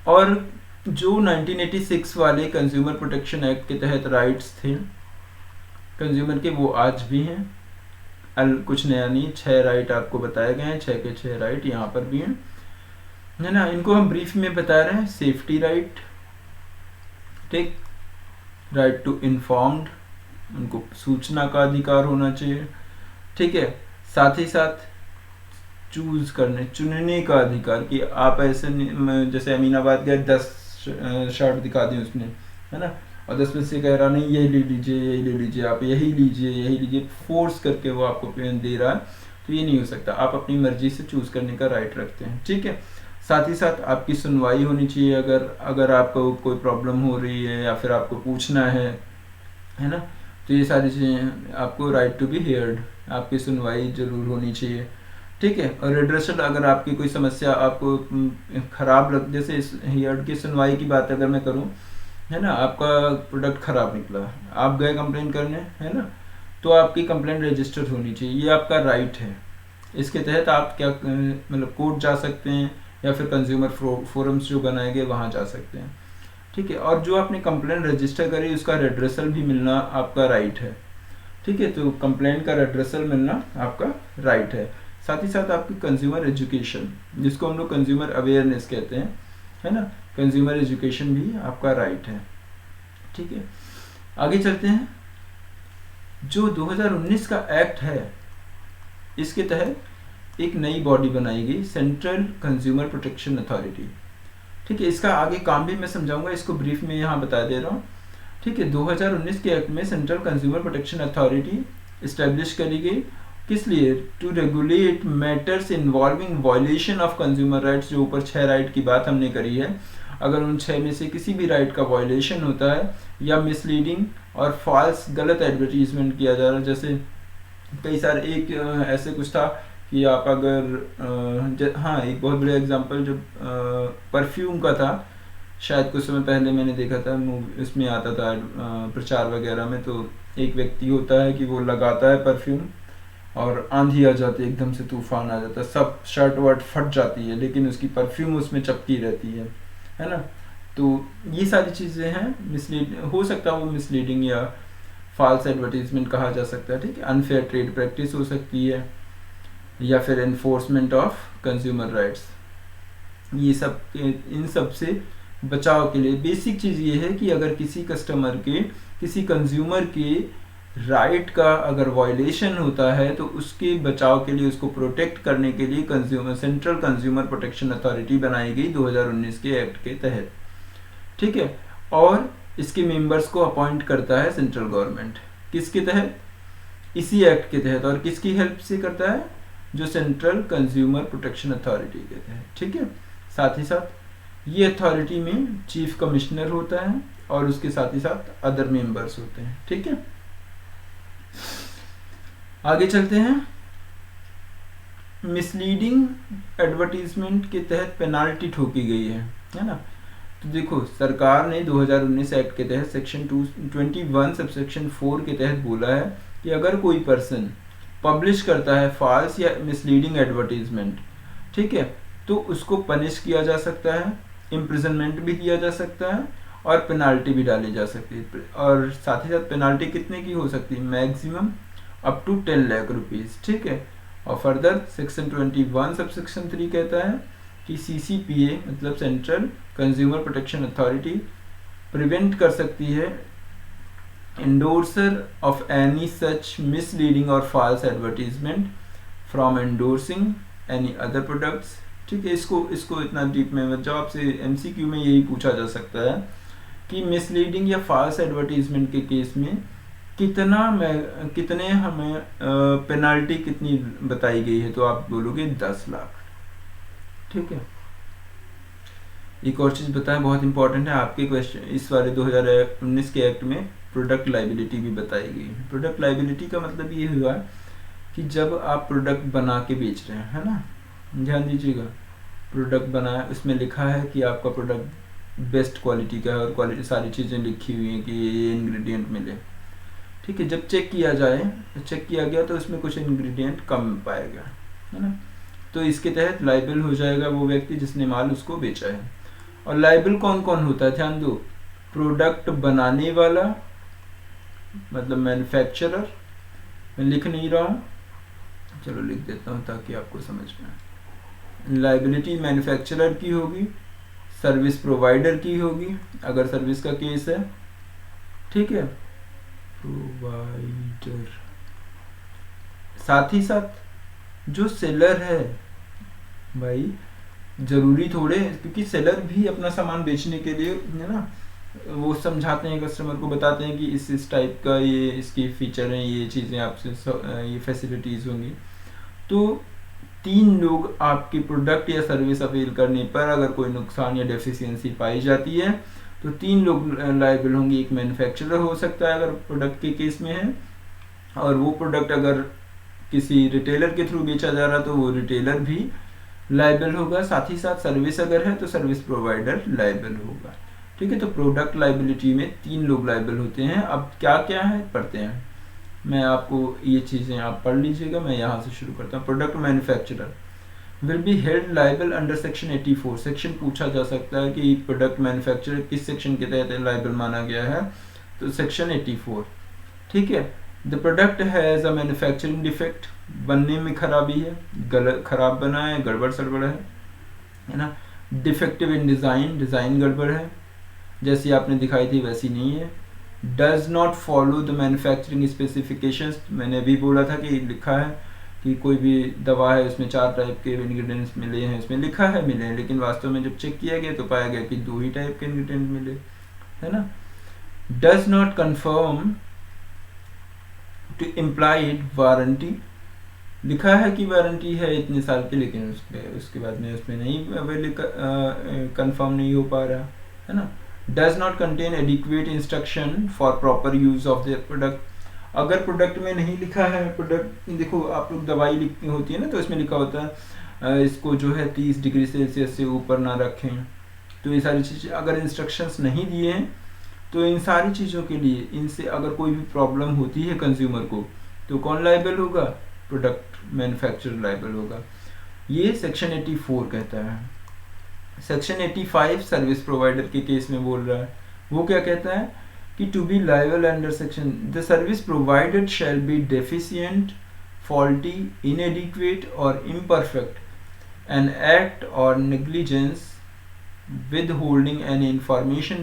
और जो 1986 वाले कंज्यूमर प्रोटेक्शन एक्ट के तहत राइट्स थे कंज्यूमर के, वो आज भी हैं। कुछ नया नहीं, 6 राइट आपको बताए गए हैं, 6 के 6 राइट यहाँ पर भी हैं, है ना। इनको हम ब्रीफ में बता रहे हैं। सेफ्टी राइट, ठीक, राइट टू इन्फॉर्म्ड, उनको सूचना का अधिकार होना चाहिए, ठीक है। साथ ही साथ चूज करने, चुनने का अधिकार, कि आप ऐसे जैसे अमीनाबाद गए 10 शर्ट दिखा दी उसने, है ना, और 10 में से कह रहा नहीं यही ले लीजिए, यही ले लीजिए, आप यही लीजिए, यही लीजिए, फोर्स करके वो आपको पेन दे रहा है, तो ये नहीं हो सकता। आप अपनी मर्जी से चूज करने का राइट रखते हैं, ठीक है। साथ ही साथ आपकी सुनवाई होनी चाहिए, अगर आपको कोई प्रॉब्लम हो रही है या फिर आपको पूछना है ना, तो ये सारी चीज़ें आपको राइट टू बी हियर्ड, आपकी सुनवाई जरूर होनी चाहिए, ठीक है। और रिड्रेसल, अगर आपकी कोई समस्या आपको खराब लग, जैसे इस हियर्ड की सुनवाई की बात अगर मैं करूं, है ना, आपका प्रोडक्ट खराब निकला, आप गए कंप्लेन करने, है ना, तो आपकी कंप्लेंट रजिस्टर होनी चाहिए, ये आपका राइट है। इसके तहत आप क्या मतलब कोर्ट जा सकते हैं या फिर कंज्यूमर फोरम्स जो बनाए गए वहाँ जा सकते हैं, ठीक है। और जो आपने कंप्लेंट रजिस्टर करी उसका रेड्रेसल भी मिलना आपका राइट है, ठीक है। तो कंप्लेंट का रेड्रेसल मिलना आपका राइट है। साथ ही साथ आपकी कंज्यूमर एजुकेशन, जिसको हम लोग कंज्यूमर अवेयरनेस कहते हैं, है ना, कंज्यूमर एजुकेशन भी आपका राइट है, ठीक है। आगे चलते हैं। जो 2019 का एक्ट है, इसके तहत एक नई बॉडी बनाई गई, सेंट्रल कंज्यूमर प्रोटेक्शन अथॉरिटी, ठीक है। इसका आगे काम भी मैं समझाऊंगा, इसको ब्रीफ में यहाँ बता दे रहा हूँ, ठीक है। 2019 के एक्ट में central consumer protection authority establish करी गई, किस लिए, to regulate matters involving violation of consumer rights. जो ऊपर 6 राइट की बात हमने करी है, अगर उन 6 में से किसी भी राइट का वायलेशन होता है या मिसलीडिंग और फॉल्स गलत एडवर्टीजमेंट किया जा रहा है, जैसे कई सारे, एक ऐसे कुछ था कि आप अगर हाँ, एक बहुत बड़ा एग्जांपल जो परफ्यूम का था, शायद कुछ समय पहले मैंने देखा था, उसमें आता था प्रचार वगैरह में, तो एक व्यक्ति होता है कि वो लगाता है परफ्यूम और आंधी आ जाती है, एकदम से तूफान आ जाता है, सब शर्ट वर्ट फट जाती है, लेकिन उसकी परफ्यूम उसमें चपकी रहती है ना। तो ये सारी चीज़ें हैं, मिसलीड हो सकता है, वो मिसलीडिंग या फॉल्स एडवर्टीजमेंट कहा जा सकता है, ठीक है। अनफेयर ट्रेड प्रैक्टिस हो सकती है, या फिर एनफोर्समेंट ऑफ कंज्यूमर राइट्स। ये सब, इन सब से बचाव के लिए बेसिक चीज़ ये है कि अगर किसी कस्टमर के, किसी कंज्यूमर के राइट का अगर वायलेशन होता है, तो उसके बचाव के लिए, उसको प्रोटेक्ट करने के लिए सेंट्रल कंज्यूमर प्रोटेक्शन अथॉरिटी बनाई गई 2019 के एक्ट के तहत, ठीक है। और इसके मेंबर्स को अपॉइंट करता है सेंट्रल गवर्नमेंट, किसके तहत, इसी एक्ट के तहत। और किसकी हेल्प से करता है, जो सेंट्रल कंज्यूमर प्रोटेक्शन अथॉरिटी के तहत, ठीक है। साथ ही साथ ये अथॉरिटी में चीफ कमिश्नर होता है और उसके साथ ही साथ अदर मेंबर्स होते हैं, ठीक है। आगे चलते हैं। मिसलीडिंग एडवर्टीजमेंट के तहत पेनाल्टी ठोकी गई है ना। तो देखो, सरकार ने 2019 एक्ट के तहत सेक्शन 221 सबसेक्शन 4 के तहत बोला है कि अगर कोई पर्सन पब्लिश करता है फॉल्स या मिसलीडिंग एडवर्टीजमेंट, ठीक है, तो उसको पनिश किया जा सकता है, इम्प्रिजनमेंट भी दिया जा सकता है और पेनाल्टी भी डाली जा सकती है। और साथ ही साथ पेनाल्टी कितने की हो सकती है, maximum up to 10 lakh rupees, ठीक है। और फर्दर सेक्शन 21 सबसेक्शन 3 कहता है कि CCPA मतलब central consumer protection authority prevent कर सकती है endorser of any such misleading और false advertisement from endorsing any other products, ठीक है। इसको इतना डीप में मत जाओ, आपसे MCQ में यही पूछा जा सकता है कि मिसलीडिंग या फॉल्स एडवर्टीजमेंट के केस में कितने हमें पेनाल्टी कितनी बताई गई है, तो आप बोलोगे 10 लाख, ठीक है। एक और चीज़ बताएं, बहुत इंपॉर्टेंट है आपके क्वेश्चन, इस वाले 2019 के एक्ट में प्रोडक्ट लाइबिलिटी भी बताई गई है। प्रोडक्ट लाइबिलिटी का मतलब ये हुआ कि जब आप प्रोडक्ट बना के बेच रहे हैं, है ना, ध्यान दीजिएगा, प्रोडक्ट बनाया, उसमें लिखा है कि आपका प्रोडक्ट बेस्ट क्वालिटी का है और क्वालिटी सारी चीज़ें लिखी हुई हैं कि ये इंग्रेडिएंट मिले, ठीक है। जब चेक किया जाए, चेक किया गया तो उसमें कुछ इंग्रेडिएंट कम पाया गया, है ना, तो इसके तहत लाइबल हो जाएगा वो व्यक्ति जिसने माल उसको बेचा है। और लाइबल कौन कौन होता है, ध्यान दो, प्रोडक्ट बनाने वाला मतलब मैन्युफैक्चरर, मैं लिख नहीं रहा हूँ, चलो लिख देता हूँ ताकि आपको समझ में आए। लाइबिलिटी मैन्युफैक्चरर की होगी, सर्विस प्रोवाइडर की होगी अगर सर्विस का केस है, ठीक है, प्रोवाइडर। साथ ही साथ जो सेलर है भाई, जरूरी थोड़े, क्योंकि सेलर भी अपना सामान बेचने के लिए, है ना, वो समझाते हैं कस्टमर को, बताते हैं कि इस टाइप का ये इसकी फीचर हैं, ये चीज़ें आपसे ये फैसिलिटीज़ होंगी। तो 3 लोग आपके प्रोडक्ट या सर्विस अवेल करने पर अगर कोई नुकसान या डेफिशिएंसी पाई जाती है तो 3 लोग लायबल होंगे। एक मैन्युफैक्चरर हो सकता है अगर प्रोडक्ट के केस में है, और वो प्रोडक्ट अगर किसी रिटेलर के थ्रू बेचा जा रहा तो वो रिटेलर भी लायबल होगा। साथ ही साथ सर्विस अगर है तो सर्विस प्रोवाइडर लायबल होगा, ठीक है। तो प्रोडक्ट लायबिलिटी में 3 लोग लायबल होते हैं। अब क्या क्या है पढ़ते हैं, मैं आपको ये चीज़ें आप पढ़ लीजिएगा, मैं यहाँ से शुरू करता हूँ। Product manufacturer will be held liable under section 84। Section पूछा जा सकता है कि प्रोडक्ट मैन्युफैक्चरर किस सेक्शन के तहत लायबल माना गया है, तो सेक्शन 84, ठीक है। The product has a manufacturing defect, बनने में खराबी है, गलत खराब बना है, गड़बड़ सड़बड़ है ना। डिफेक्टिव इन डिज़ाइन, डिज़ाइन गड़बड़ है, जैसी आपने दिखाई थी वैसी नहीं है। Does not follow the manufacturing specifications, मैंने अभी बोला था कि लिखा है कि कोई भी दवा है उसमें 4 टाइप के इंग्रेडिएंट्स मिले हैं, उसमें लिखा है मिले हैं, लेकिन वास्तव में जब चेक किया गया तो पाया गया कि 2 ही टाइप के इंग्रेडिएंट मिले, है ना। Does not conform to implied warranty, लिखा है कि वारंटी है इतने साल की, लेकिन उसके बाद में उसमें नहीं कंफर्म नहीं हो पा रहा, है ना। Does not contain adequate instruction for proper use of the product, अगर प्रोडक्ट में नहीं लिखा है, प्रोडक्ट देखो आप लोग दवाई लिखनी होती है ना, तो इसमें लिखा होता है इसको जो है 30 डिग्री सेल्सियस से ऊपर ना रखें, तो ये सारी चीज़ें अगर इंस्ट्रक्शंस नहीं दिए हैं तो इन सारी चीज़ों के लिए, इनसे अगर कोई भी प्रॉब्लम होती है कंज्यूमर को, तो कौन लायबल होगा, प्रोडक्ट मैन्युफैक्चरर लायबल होगा। ये सेक्शन 84 कहता है। सेक्शन 85 सर्विस प्रोवाइडर के केस में बोल रहा है, वो क्या कहता है कि to be liable under section the service provided shall be deficient, faulty, inadequate और इम्परफेक्ट एन एक्ट और negligence withholding any information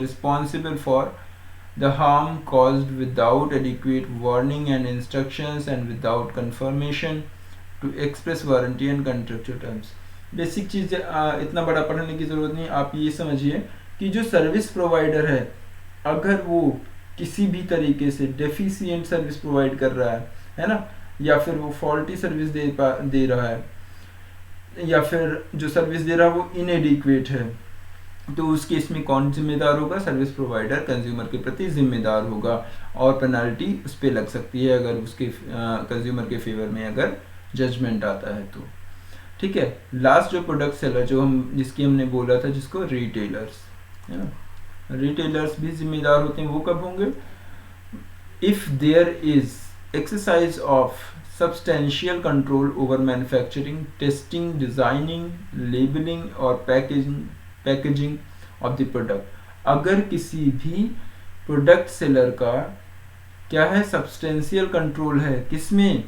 responsible for the harm caused without adequate warning and instructions and without confirmation to express warranty and contractual terms। Basic चीज़ इतना बड़ा पढ़ने की ज़रूरत नहीं, आप ये समझिए कि जो सर्विस प्रोवाइडर है अगर वो किसी भी तरीके से डेफिशिएंट सर्विस प्रोवाइड कर रहा है ना, या फिर वो फॉल्टी सर्विस दे रहा है, या फिर जो सर्विस दे रहा है वो इनएडिक्वेट है, तो उस केस में कौन जिम्मेदार होगा, सर्विस प्रोवाइडर कंज्यूमर के प्रति जिम्मेदार होगा, और पेनल्टी उस पर लग सकती है अगर उसके कंज्यूमर के फेवर में अगर जजमेंट आता है तो, ठीक है। लास्ट जो प्रोडक्ट सेलर जो जिसकी हमने बोला था, जिसको रिटेलर्स, है ना, रिटेलर्स भी जिम्मेदार होते हैं। वो कब होंगे, if there is exercise of substantial control over manufacturing, testing, designing, labeling और packaging of the product। अगर किसी भी प्रोडक्ट सेलर का क्या है, सब्सटेंशियल कंट्रोल है, किसमें,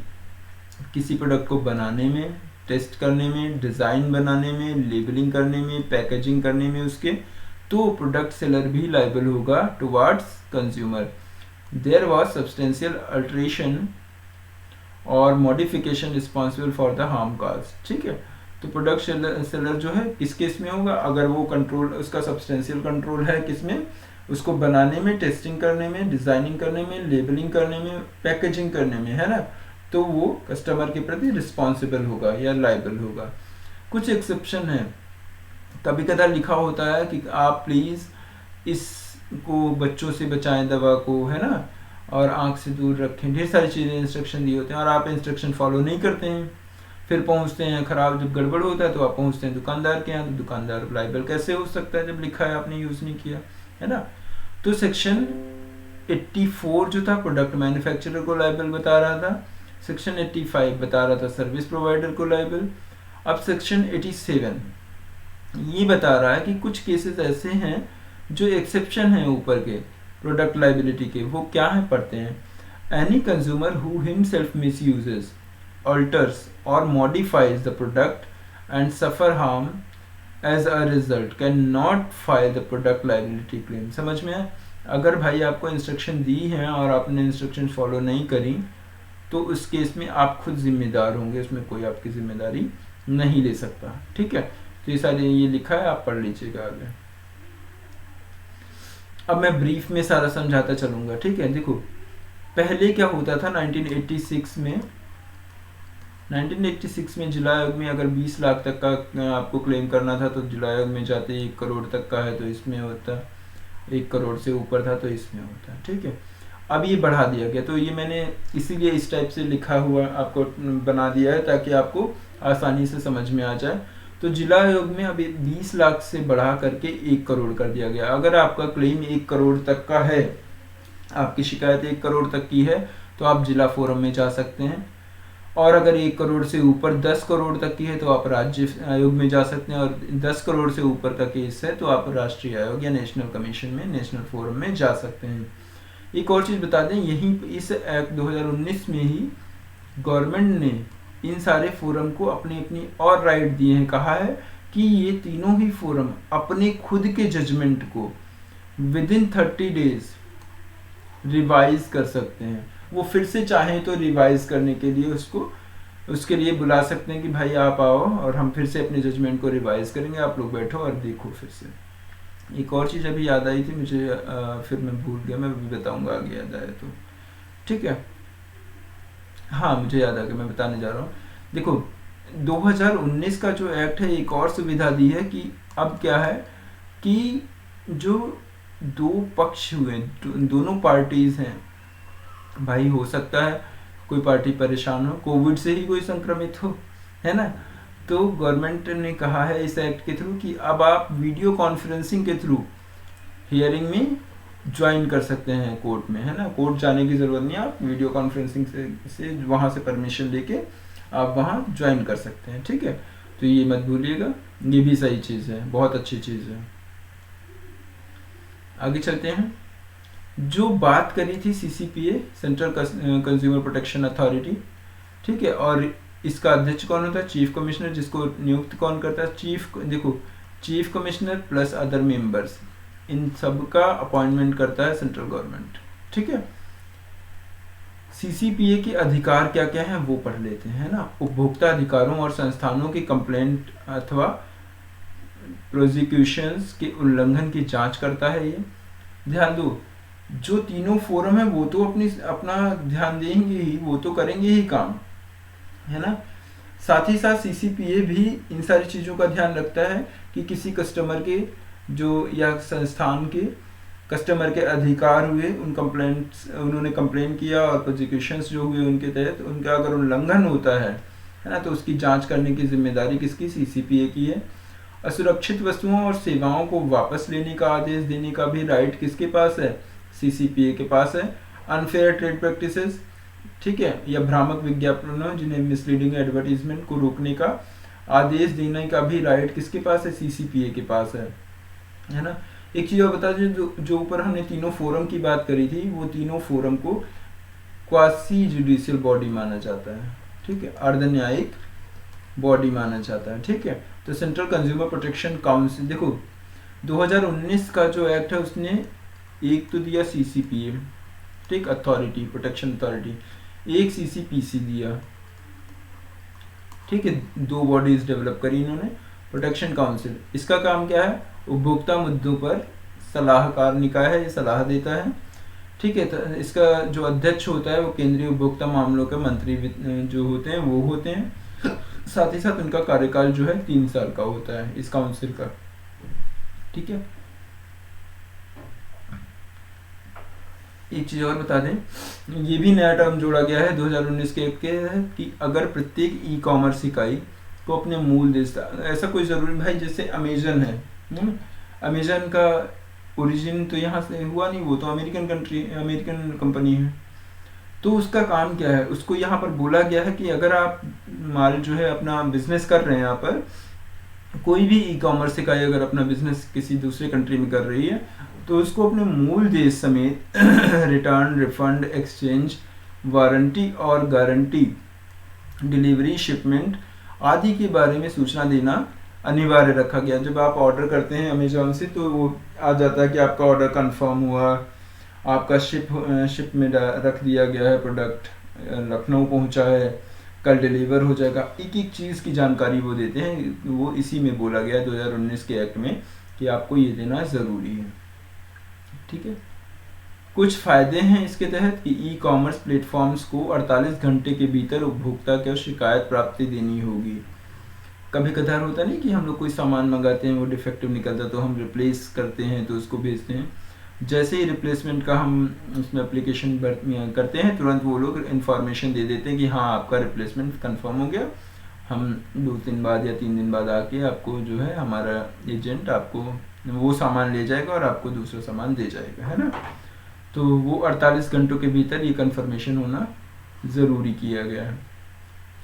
किसी प्रोडक्ट को बनाने में, टेस्ट करने में, डिज़ाइन बनाने में, लेबलिंग करने में, पैकेजिंग करने में उसके, तो प्रोडक्ट सेलर भी लायबल होगा towards consumer. There was substantial alteration और modification responsible for the harm caused, ठीक है। तो प्रोडक्ट सेलर जो है किस केस में होगा, अगर वो कंट्रोल, उसका सब्सटेंशियल कंट्रोल है किसमें, उसको बनाने में, टेस्टिंग करने में, डिज़ाइनिंग करने में, लेबलिंग करने में, पैकेजिंग करने में, है ना, तो वो कस्टमर के प्रति रिस्पॉन्सिबल होगा या लायबल होगा। कुछ एक्सेप्शन है, कभी कदा लिखा होता है कि आप प्लीज़ इसको बच्चों से बचाएं दवा को, है ना, और आँख से दूर रखें, ढेर सारी चीज़ें इंस्ट्रक्शन दिए होते हैं और आप इंस्ट्रक्शन फॉलो नहीं करते हैं, फिर पहुंचते हैं खराब, जब गड़बड़ होता है तो आप पहुंचते हैं दुकानदार के यहाँ, तो दुकानदार लाइबल कैसे हो सकता है जब लिखा है आपने यूज नहीं किया, है ना। तो सेक्शन 84 जो था प्रोडक्ट मैन्युफैक्चरर को लाइबल बता रहा था, सेक्शन 85 बता रहा था सर्विस प्रोवाइडर को लाइबल। अब सेक्शन 87 ये बता रहा है कि कुछ केसेस ऐसे हैं जो एक्सेप्शन है ऊपर के प्रोडक्ट लाइबिलिटी के, वो क्या है पढ़ते हैं। Any consumer who himself misuses, alters or modifies the product and suffer harm as a result cannot file the product liability claim। समझ में है? अगर भाई आपको इंस्ट्रक्शन दी है और आपने इंस्ट्रक्शन फॉलो नहीं करी तो उस केस में आप खुद जिम्मेदार होंगे, उसमें कोई आपकी जिम्मेदारी नहीं ले सकता, ठीक है। तो ये सारे ये लिखा है, आप पढ़ लीजिएगा आगे। अब मैं ब्रीफ में सारा समझाता चलूंगा, ठीक है। देखो पहले क्या होता था 1986 में जिला आयोग में अगर 20 लाख तक का आपको क्लेम करना था तो जिला आयोग में जाते 1 करोड़ तक का है तो इसमें होता, 1 करोड़ से ऊपर था तो इसमें होता, ठीक है। अब ये बढ़ा दिया गया, तो ये मैंने इसीलिए इस टाइप से लिखा हुआ आपको बना दिया है ताकि आपको आसानी से समझ में आ जाए। तो जिला आयोग में अभी 20 लाख से बढ़ा करके 1 करोड़ कर दिया गया। अगर आपका क्लेम 1 करोड़ तक का है, आपकी शिकायत 1 करोड़ तक की है तो आप जिला फोरम में जा सकते हैं, और अगर 1 करोड़ से ऊपर 10 करोड़ तक की है तो आप राज्य आयोग में जा सकते हैं, और 10 करोड़ से ऊपर का केस है तो आप राष्ट्रीय आयोग या नेशनल कमीशन में, नेशनल फोरम में जा सकते हैं। एक और चीज़ बता दें, यहीं इस एक्ट 2019 में ही गवर्नमेंट ने इन सारे फोरम को अपनी अपनी और राइट दिए हैं। कहा है कि ये तीनों ही फोरम अपने खुद के जजमेंट को विदिन 30 डेज रिवाइज कर सकते हैं। वो फिर से चाहें तो रिवाइज करने के लिए उसके लिए बुला सकते हैं कि भाई आप आओ और हम फिर से अपने जजमेंट को रिवाइज करेंगे, आप लोग बैठो और देखो फिर से। एक और चीज़ अभी याद आई थी मुझे, फिर मैं भूल गया, मैं भी बताऊंगा आगे याद आए तो, ठीक है। हाँ मुझे याद आ गया, मैं बताने जा रहा हूँ। देखो 2019 का जो एक्ट है एक और सुविधा दी है कि अब क्या है कि जो दो पक्ष हुए, दोनों पार्टीज हैं, भाई हो सकता है कोई पार्टी परेशान हो, कोविड से ही कोई संक्रमित हो, है ना, तो गवर्नमेंट ने कहा है इस एक्ट के थ्रू कि अब आप वीडियो कॉन्फ्रेंसिंग के थ्रू हियरिंग में ज्वाइन कर सकते हैं कोर्ट में, है ना। कोर्ट जाने की ज़रूरत नहीं है, आप वीडियो कॉन्फ्रेंसिंग से वहाँ से परमिशन लेके आप वहाँ ज्वाइन कर सकते हैं, ठीक है। तो ये मत भूलिएगा, ये भी सही चीज़ है, बहुत अच्छी चीज़ है। आगे चलते हैं। जो बात करी थी CCPA, central consumer protection authority, ठीक है, और इसका अध्यक्ष कौन होता है? चीफ कमिश्नर, जिसको नियुक्त कौन करता है? देखो chief commissioner plus other members, इन सब का अपॉइंटमेंट करता है सेंट्रल गवर्नमेंट, ठीक है। CCPA के अधिकार क्या क्या हैं वो पढ़ लेते हैं, ना। उपभोक्ता अधिकारों और संस्थानों की कंप्लेंट अथवा प्रोसिक्यूशंस के उल्लंघन की जांच करता है ये। ध्यान दो, जो तीनों फोरम है वो तो अपना ध्यान देंगे ही, वो तो करेंगे ही काम, है ना। साथ ही साथ CCPA भी इन सारी चीज़ों का ध्यान रखता है कि किसी कस्टमर के जो या संस्थान के कस्टमर के अधिकार हुए, उन कंप्लेंट्स उन्होंने कंप्लेन किया और प्रोसिक्यूशंस जो हुए उनके तहत उनका अगर उल्लंघन होता है ना, तो उसकी जांच करने की जिम्मेदारी किसकी? CCPA की है। असुरक्षित वस्तुओं और सेवाओं को वापस लेने का आदेश देने का भी राइट किसके पास है? CCPA के पास है। अनफेयर ट्रेड प्रैक्टिसेस, ठीक है, या भ्रामक विज्ञापनों जिन्हें मिसलीडिंग एडवर्टीजमेंट को रोकने का आदेश देने का भी राइट किसके पास है? CCPA के पास है ना। एक चीज़ और बता दें, जो ऊपर हमने तीनों फोरम की बात करी थी, वो तीनों फोरम को क्वासी जुडिशियल बॉडी माना जाता है, ठीक है, अर्ध न्यायिक बॉडी माना जाता है, ठीक है। तो सेंट्रल कंज्यूमर प्रोटेक्शन काउंसिल, देखो 2019 का जो एक्ट है उसने एक तो दिया CCPA, ठीक, अथॉरिटी, प्रोटेक्शन अथॉरिटी, एक CCPC दिया, ठीक है, 2 बॉडीज डेवलप करी इन्होंने। प्रोटेक्शन काउंसिल, इसका काम क्या है? उपभोक्ता मुद्दों पर सलाहकार निकाय है, ये सलाह देता है, ठीक है। तो इसका जो अध्यक्ष होता है वो केंद्रीय उपभोक्ता मामलों के मंत्री जो होते हैं वो होते हैं। साथ ही साथ उनका कार्यकाल जो है 3 साल का होता है इस काउंसिल का, ठीक है। एक चीज़ और बता दें, ये भी नया टर्म जोड़ा गया है 2019 के एक्ट के तहत कि अगर प्रत्येक ई कॉमर्स इकाई को अपने मूल देश, ऐसा कोई ज़रूरी भाई, जैसे अमेजन है, अमेजन का ओरिजिन तो यहाँ से हुआ नहीं, वो तो अमेरिकन कंपनी है। तो उसका काम क्या है, उसको यहाँ पर बोला गया है कि अगर आप माल जो है अपना बिजनेस कर रहे हैं, यहाँ पर कोई भी ई कॉमर्स इकाई अगर अपना बिजनेस किसी दूसरे कंट्री में कर रही है, तो उसको अपने मूल देश समेत रिटर्न, रिफंड, एक्सचेंज, वारंटी और गारंटी, डिलीवरी, शिपमेंट आदि के बारे में सूचना देना अनिवार्य रखा गया। जब आप ऑर्डर करते हैं अमेजोन से तो वो आ जाता है कि आपका ऑर्डर कंफर्म हुआ, आपका शिप में रख दिया गया है, प्रोडक्ट लखनऊ पहुंचा है, कल डिलीवर हो जाएगा। एक एक चीज़ की जानकारी वो देते हैं, वो इसी में बोला गया है 2019 के एक्ट में कि आपको ये देना ज़रूरी है। ठीक है, कुछ फ़ायदे हैं इसके तहत कि ई कॉमर्स प्लेटफॉर्म्स को 48 घंटे के भीतर उपभोक्ता को शिकायत प्राप्ति देनी होगी। कभी कदार होता नहीं कि हम लोग कोई सामान मंगाते हैं, वो डिफेक्टिव निकलता तो हम रिप्लेस करते हैं, तो उसको भेजते हैं। जैसे ही रिप्लेसमेंट का हम उसमें एप्लीकेशन करते हैं, तुरंत वो लोग इन्फॉर्मेशन दे देते हैं कि हाँ आपका रिप्लेसमेंट कंफर्म हो गया। हम 2 दिन बाद या 3 दिन बाद आके आपको जो है हमारा एजेंट आपको वो सामान ले जाएगा और आपको दूसरा सामान दे जाएगा, है ना। तो वो 48 घंटों के भीतर ये कंफर्मेशन होना ज़रूरी किया गया है।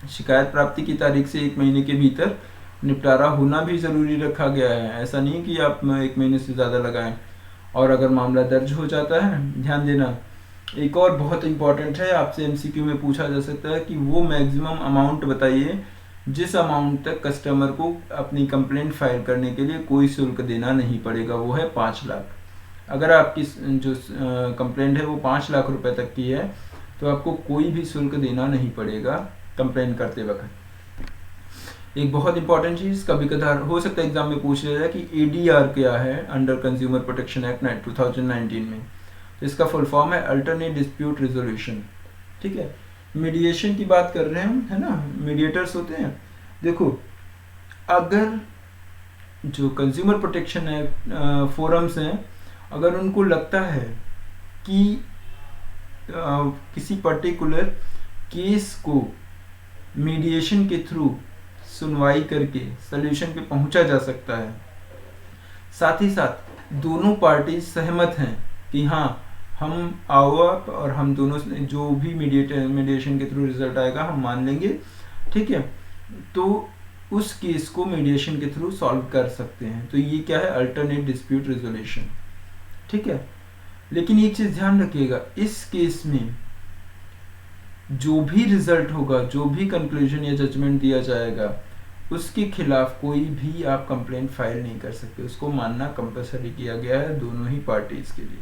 शिकायत प्राप्ति की तारीख से 1 महीने के भीतर निपटारा होना भी ज़रूरी रखा गया है। ऐसा नहीं कि आप 1 महीने से ज़्यादा लगाएं। और अगर मामला दर्ज हो जाता है, ध्यान देना, एक और बहुत इम्पॉर्टेंट है, आपसे एमसीक्यू में पूछा जा सकता है कि वो मैक्सिमम अमाउंट बताइए जिस अमाउंट तक कस्टमर को अपनी कंप्लेंट फाइल करने के लिए कोई शुल्क देना नहीं पड़ेगा। वो है 5 लाख। अगर आपकी जो कंप्लेंट है वो 5 लाख रुपए तक की है तो आपको कोई भी शुल्क देना नहीं पड़ेगा कंप्लेंट करते वक्त। एक बहुत इंपॉर्टेंट चीज़, कभी कदार हो सकता है एग्जाम में पूछ लिया जाए कि एडीआर क्या है अंडर कंज्यूमर प्रोटेक्शन एक्ट 2019 में। तो इसका फुल फॉर्म है अल्टरनेट डिस्प्यूट रिजोल्यूशन। ठीक है, मीडिएशन की बात कर रहे हैं हम, है ना, मीडिएटर्स होते हैं। देखो, अगर जो कंज्यूमर प्रोटेक्शन एक्ट फोरम्स हैं, अगर उनको लगता है कि किसी पर्टिकुलर केस को मीडिएशन के थ्रू सुनवाई करके सल्यूशन पे पहुंचा जा सकता है, साथ ही साथ दोनों पार्टी सहमत हैं कि हाँ हम आओ आप और हम दोनों जो भी मीडिएशन के थ्रू रिजल्ट आएगा हम मान लेंगे, ठीक है, तो उस केस को मीडिएशन के थ्रू सॉल्व कर सकते हैं। तो ये क्या है, अल्टरनेट डिस्प्यूट रिजोल्यूशन। ठीक है, लेकिन एक चीज ध्यान रखिएगा, इस केस में जो भी रिजल्ट होगा, जो भी कंक्लूजन या जजमेंट दिया जाएगा, उसके खिलाफ कोई भी आप कंप्लेंट फाइल नहीं कर सकते। उसको मानना कंपलसरी किया गया है दोनों ही पार्टीज के लिए।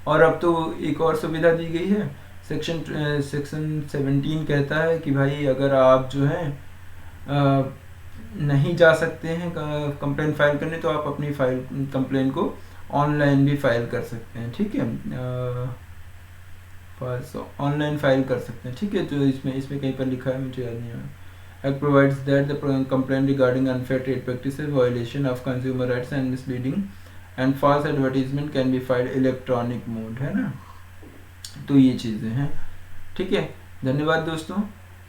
और अब तो एक और सुविधा दी गई है, सेक्शन 17 कहता है कि भाई अगर आप जो है नहीं जा सकते हैं कंप्लेंट फाइल करने, तो आप अपनी कंप्लेंट को ऑनलाइन भी फाइल कर सकते हैं। ठीक है, ऑनलाइन फाइल कर सकते हैं। ठीक है, तो इसमें कहीं पर लिखा है, मुझे याद नहीं है। Act provides that the complaint regarding unfair trade practices, violation of consumer rights and misleading and false advertisement can be filed electronic mode, है ना। तो ये चीज़ें हैं। ठीक है, धन्यवाद दोस्तों,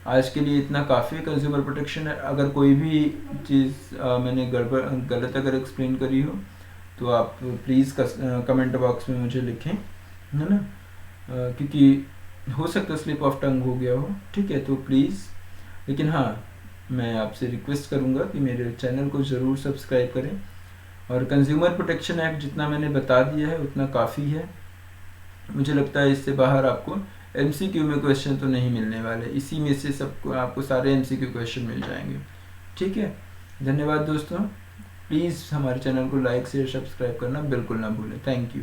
आज के लिए इतना काफ़ी है कंज्यूमर प्रोटेक्शन है। अगर कोई भी चीज़ मैंने गलत अगर एक्सप्लेन करी हो तो आप प्लीज़ कमेंट बॉक्स में मुझे लिखें, है ना, क्योंकि हो सकता है स्लिप ऑफ टंग हो गया हो। ठीक है, तो प्लीज़, लेकिन हाँ मैं आपसे रिक्वेस्ट करूँगा कि मेरे चैनल को ज़रूर सब्सक्राइब करें। और कंज्यूमर प्रोटेक्शन एक्ट जितना मैंने बता दिया है उतना काफ़ी है। मुझे लगता है इससे बाहर आपको एमसीक्यू में क्वेश्चन तो नहीं मिलने वाले, इसी में से सबको आपको सारे एमसीक्यू क्वेश्चन मिल जाएंगे। ठीक है, धन्यवाद दोस्तों, प्लीज़ हमारे चैनल को लाइक शेयर सब्सक्राइब करना बिल्कुल ना भूलें। Thank you.